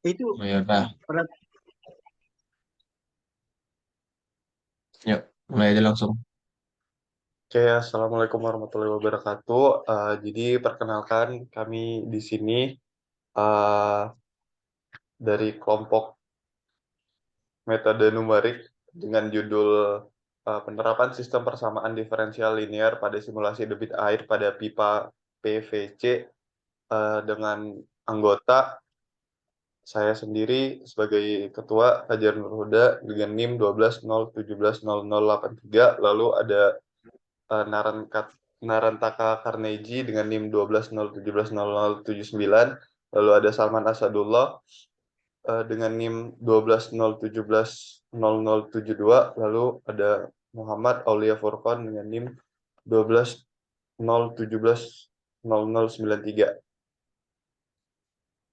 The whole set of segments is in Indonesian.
Itu Oh, ya udah, pada yuk mulai aja langsung. Oke, Assalamualaikum warahmatullahi wabarakatuh. Jadi perkenalkan kami di sini eh, dari kelompok metode numerik dengan judul penerapan sistem persamaan diferensial linear pada simulasi debit air pada pipa PVC dengan anggota saya sendiri sebagai ketua Fajar Nur Huda dengan NIM 120170170083. Lalu ada Narantaka Carnegie dengan NIM 1201700079. Lalu ada Salman Asadullah dengan NIM 1201700072. Lalu ada Muhammad Aulia Furqan dengan NIM 1201700093.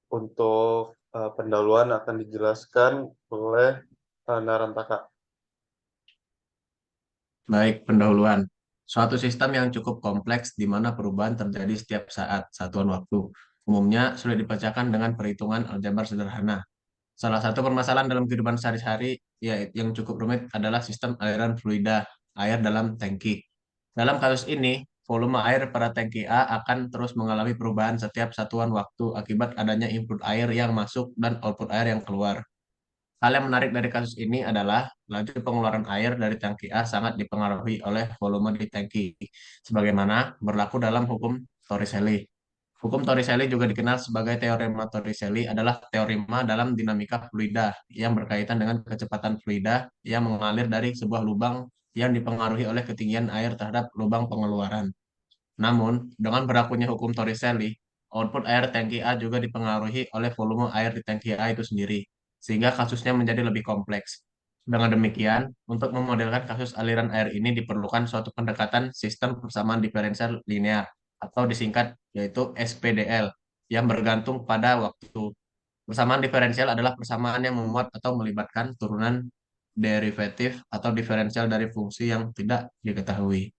Untuk pendahuluan akan dijelaskan oleh Narantaka. Baik, pendahuluan. Suatu sistem yang cukup kompleks di mana perubahan terjadi setiap saat satuan waktu. Umumnya sulit dipecahkan dengan perhitungan aljabar sederhana. Salah satu permasalahan dalam kehidupan sehari-hari yang cukup rumit adalah sistem aliran fluida air dalam tangki. Dalam kasus ini, volume air pada tangki A akan terus mengalami perubahan setiap satuan waktu akibat adanya input air yang masuk dan output air yang keluar. Hal yang menarik dari kasus ini adalah laju pengeluaran air dari tangki A sangat dipengaruhi oleh volume di tangki, sebagaimana berlaku dalam hukum Torricelli. Hukum Torricelli juga dikenal sebagai teorema Torricelli adalah teorema dalam dinamika fluida yang berkaitan dengan kecepatan fluida yang mengalir dari sebuah lubang yang dipengaruhi oleh ketinggian air terhadap lubang pengeluaran. Namun, dengan berlakunya hukum Torricelli, output air tangki A juga dipengaruhi oleh volume air di tangki A itu sendiri, sehingga kasusnya menjadi lebih kompleks. Dengan demikian, untuk memodelkan kasus aliran air ini diperlukan suatu pendekatan sistem persamaan diferensial linear, atau disingkat yaitu SPDL, yang bergantung pada waktu. Persamaan diferensial adalah persamaan yang memuat atau melibatkan turunan derivatif atau diferensial dari fungsi yang tidak diketahui.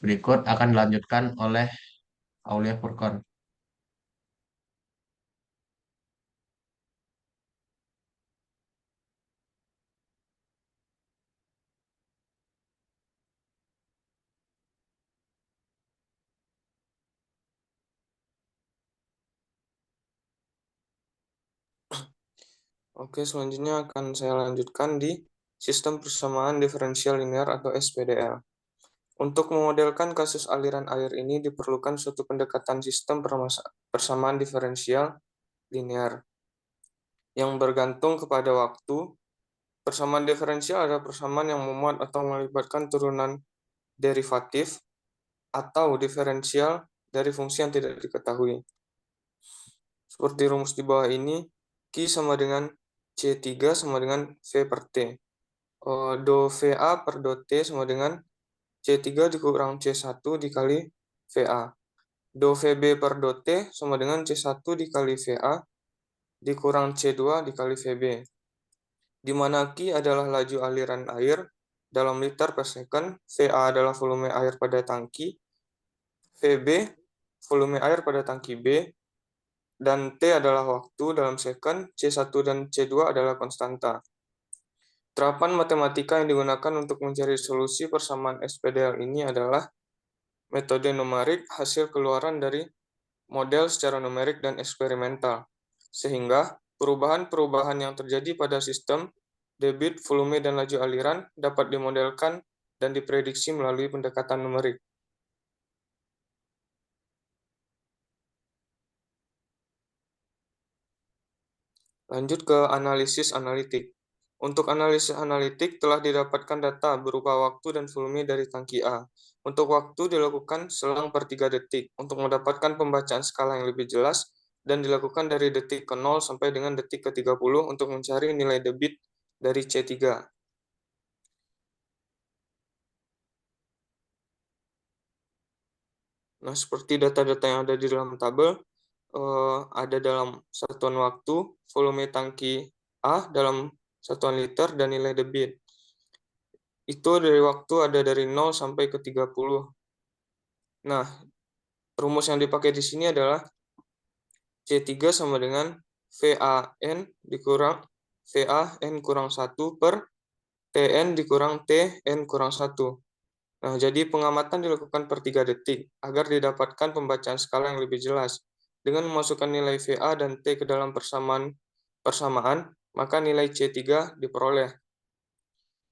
Berikut akan dilanjutkan oleh Aulia Furqan. Oke, selanjutnya akan saya lanjutkan di sistem persamaan diferensial linear atau SPDL. Untuk memodelkan kasus aliran air ini diperlukan suatu pendekatan sistem persamaan diferensial linear yang bergantung kepada waktu. Persamaan diferensial adalah persamaan yang memuat atau melibatkan turunan derivatif atau diferensial dari fungsi yang tidak diketahui. Seperti rumus di bawah ini, Q sama dengan C3 sama dengan V per T. Do VA per do T sama dengan C3 dikurang C1 dikali VA. Do VB per do T sama dengan C1 dikali VA dikurang C2 dikali VB. Di mana Q adalah laju aliran air dalam liter per second, VA adalah volume air pada tangki, VB volume air pada tangki B, dan T adalah waktu dalam second, C1 dan C2 adalah konstanta. Terapan matematika yang digunakan untuk mencari solusi persamaan SPDL ini adalah metode numerik hasil keluaran dari model secara numerik dan eksperimental, sehingga perubahan-perubahan yang terjadi pada sistem, debit, volume, dan laju aliran dapat dimodelkan dan diprediksi melalui pendekatan numerik. Lanjut ke analisis analitik. Untuk analisis analitik telah didapatkan data berupa waktu dan volume dari tangki A. Untuk waktu dilakukan selang per 3 detik untuk mendapatkan pembacaan skala yang lebih jelas dan dilakukan dari detik ke 0 sampai dengan detik ke 30 untuk mencari nilai debit dari C3. Nah, seperti data-data yang ada di dalam tabel, ada dalam satuan waktu, volume tangki A dalam satuan liter, dan nilai debit. Itu dari waktu ada dari 0 sampai ke 30. Nah, rumus yang dipakai di sini adalah C3 sama dengan VAN dikurang VAN kurang 1 per TN dikurang TN kurang 1. Nah, jadi pengamatan dilakukan per 3 detik agar didapatkan pembacaan skala yang lebih jelas. Dengan memasukkan nilai VA dan T ke dalam persamaan, maka nilai C3 diperoleh.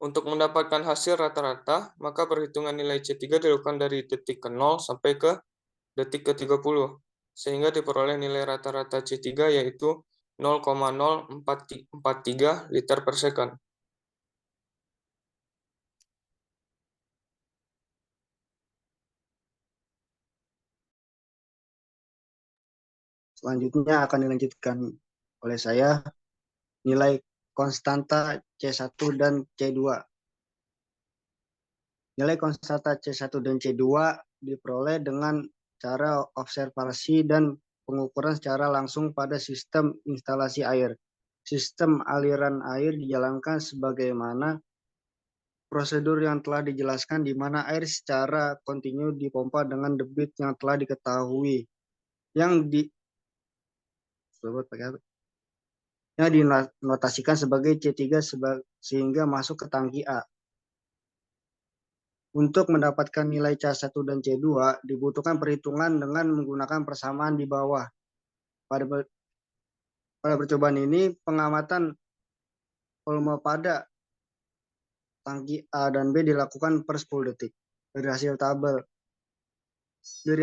Untuk mendapatkan hasil rata-rata, maka perhitungan nilai C3 dilakukan dari detik ke-0 sampai ke detik ke-30, sehingga diperoleh nilai rata-rata C3 yaitu 0,0443 liter per second. Selanjutnya akan dilanjutkan oleh saya nilai konstanta C1 dan C2. Nilai konstanta C1 dan C2 diperoleh dengan cara observasi dan pengukuran secara langsung pada sistem instalasi air. Sistem aliran air dijalankan sebagaimana prosedur yang telah dijelaskan di mana air secara kontinu dipompa dengan debit yang telah diketahui yang dinotasikan sebagai C3 sehingga masuk ke tangki A. Untuk mendapatkan nilai C1 dan C2 dibutuhkan perhitungan dengan menggunakan persamaan di bawah. Pada percobaan ini pengamatan volume pada tangki A dan B dilakukan per 10 detik. Dari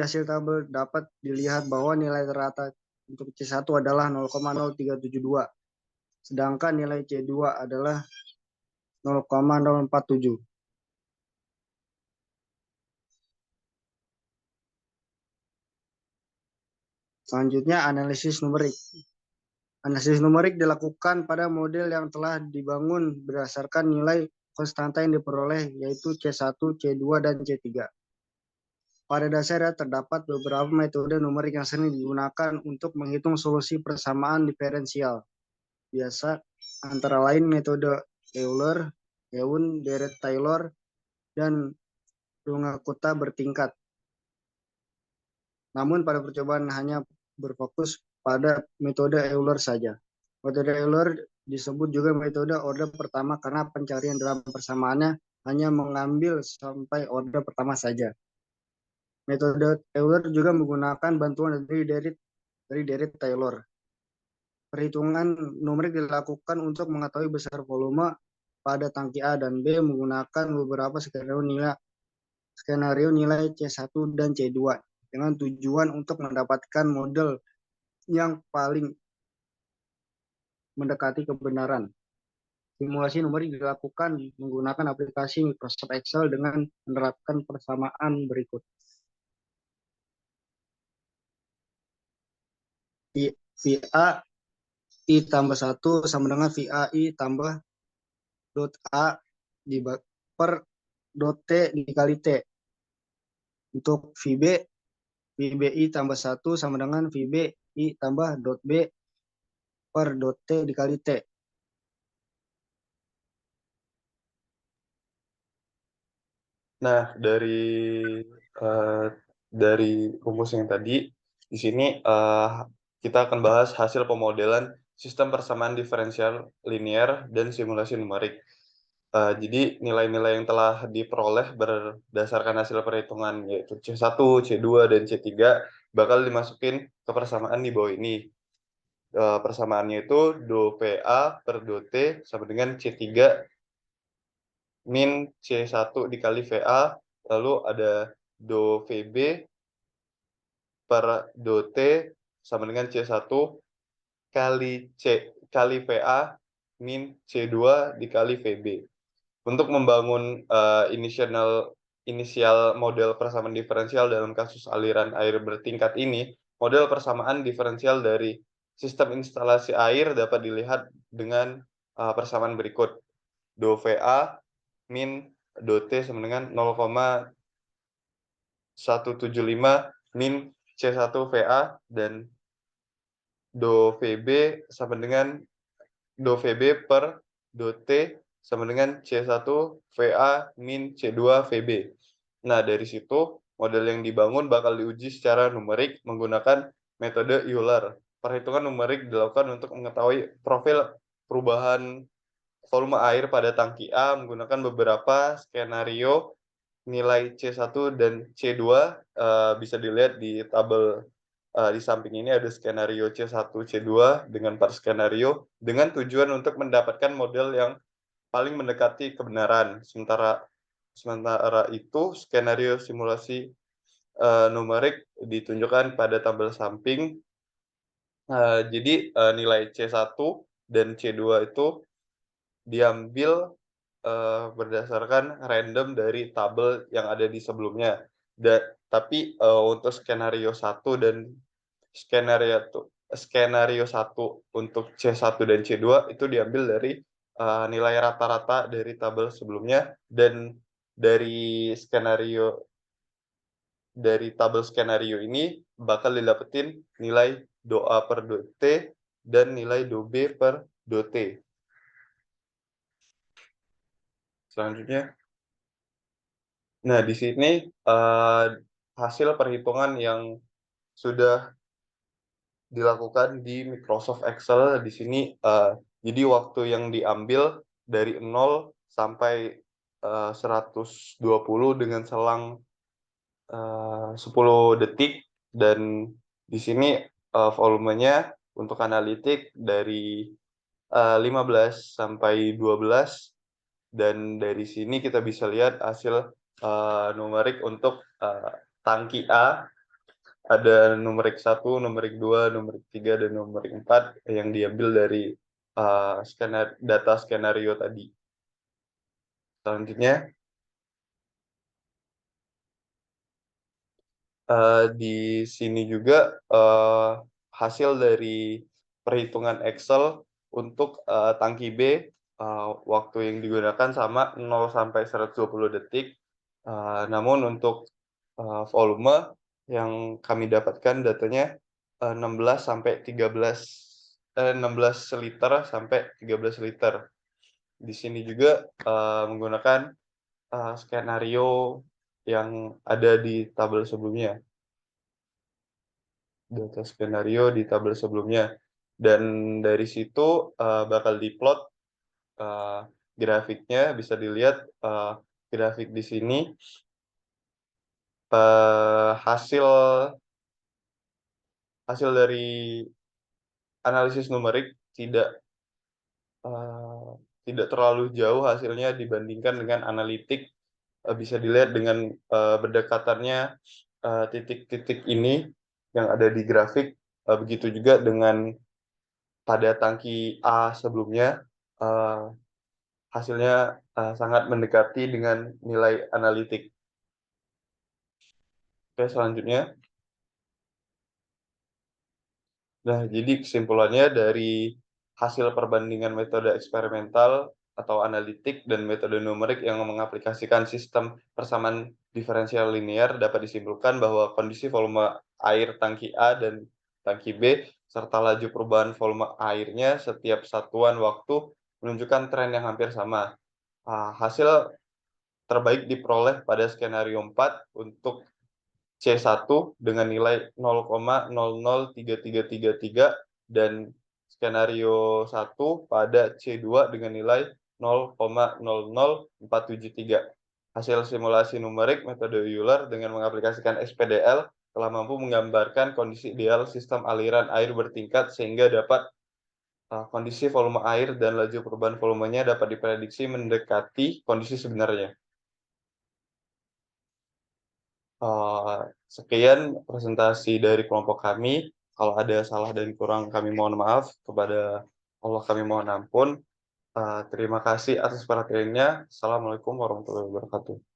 hasil tabel dapat dilihat bahwa nilai rata untuk C1 adalah 0,0372, sedangkan nilai C2 adalah 0,047. Selanjutnya analisis numerik. Analisis numerik dilakukan pada model yang telah dibangun berdasarkan nilai konstanta yang diperoleh yaitu C1, C2, dan C3. Pada dasarnya terdapat beberapa metode numerik yang sering digunakan untuk menghitung solusi persamaan diferensial. Biasa antara lain metode Euler, Eun, Deret-Taylor, dan Runge-Kutta bertingkat. Namun pada percobaan hanya berfokus pada metode Euler saja. Metode Euler disebut juga metode order pertama karena pencarian dalam persamaannya hanya mengambil sampai order pertama saja. Metode Euler juga menggunakan bantuan dari Deret-Taylor. Perhitungan numerik dilakukan untuk mengetahui besar volume pada tangki A dan B menggunakan beberapa skenario nilai C1 dan C2 dengan tujuan untuk mendapatkan model yang paling mendekati kebenaran. Simulasi numerik dilakukan menggunakan aplikasi Microsoft Excel dengan menerapkan persamaan berikut. VA I tambah 1 sama dengan VA I tambah dot A per dot T dikali T. Untuk VBI tambah 1 sama dengan VBI tambah dot B per dot T dikali T. Nah, dari rumus yang tadi, di sini kita akan bahas hasil pemodelan sistem persamaan diferensial linear dan simulasi numerik. Jadi nilai-nilai yang telah diperoleh berdasarkan hasil perhitungan yaitu C1, C2, dan C3 bakal dimasukin ke persamaan di bawah ini. Persamaannya itu do PA per do T sama dengan C3 min C1 dikali VA, lalu ada do VB per do T sama dengan C1 kali VA min C2 dikali VB. Untuk membangun inisial model persamaan diferensial dalam kasus aliran air bertingkat ini, model persamaan diferensial dari sistem instalasi air dapat dilihat dengan persamaan berikut. Do VA min do T sama dengan 0,175 min C1 VA dan do VB sama dengan do VB per do T sama dengan C1 VA min C2 VB. Nah, dari situ model yang dibangun bakal diuji secara numerik menggunakan metode Euler. perhitungan numerik dilakukan untuk mengetahui profil perubahan volume air pada tangki A menggunakan beberapa skenario nilai C1 dan C2, bisa dilihat di tabel di samping ini ada skenario C1, C2 dengan 4 skenario dengan tujuan untuk mendapatkan model yang paling mendekati kebenaran. Sementara itu skenario simulasi numerik ditunjukkan pada tabel samping. Jadi nilai C1 dan C2 itu diambil berdasarkan random dari tabel yang ada di sebelumnya. Tapi untuk skenario 1 dan skenario 1 untuk C1 dan C2 itu diambil dari nilai rata-rata dari tabel sebelumnya, dan dari tabel skenario ini bakal didapetin nilai doA per dot dan nilai doB per dot. Selanjutnya, nah di sini hasil perhitungan yang sudah dilakukan di Microsoft Excel di sini, jadi waktu yang diambil dari 0 sampai 120 dengan selang 10 detik, dan di sini volumenya untuk analitik dari 15 sampai 12, dan dari sini kita bisa lihat hasil numerik untuk tangki A. Ada numerik 1, numerik 2, numerik 3, dan numerik 4 yang diambil dari data skenario tadi. Selanjutnya, di sini juga hasil dari perhitungan Excel untuk tangki B, waktu yang digunakan sama 0 sampai 120 detik. Namun untuk volume yang kami dapatkan datanya 16 liter sampai 13 liter. Di sini juga menggunakan skenario yang ada di tabel sebelumnya. Data skenario di tabel sebelumnya. Dan dari situ bakal diplot grafiknya, bisa dilihat grafik di sini. Hasil dari analisis numerik tidak terlalu jauh hasilnya dibandingkan dengan analitik. Bisa dilihat dengan berdekatannya titik-titik ini yang ada di grafik. Begitu juga dengan pada tangki A sebelumnya, hasilnya sangat mendekati dengan nilai analitik. Oke, selanjutnya. Nah, jadi kesimpulannya dari hasil perbandingan metode eksperimental atau analitik dan metode numerik yang mengaplikasikan sistem persamaan diferensial linear dapat disimpulkan bahwa kondisi volume air tangki A dan tangki B serta laju perubahan volume airnya setiap satuan waktu menunjukkan tren yang hampir sama. Hasil terbaik diperoleh pada skenario 4 untuk C1 dengan nilai 0,003333 dan skenario 1 pada C2 dengan nilai 0,00473. Hasil simulasi numerik metode Euler dengan mengaplikasikan SPDL telah mampu menggambarkan kondisi ideal sistem aliran air bertingkat sehingga dapat kondisi volume air dan laju perubahan volumenya dapat diprediksi mendekati kondisi sebenarnya. Sekian presentasi dari kelompok kami. Kalau ada salah dan kurang kami mohon maaf. Kepada Allah kami mohon ampun. Terima kasih atas perhatiannya. Assalamualaikum warahmatullahi wabarakatuh.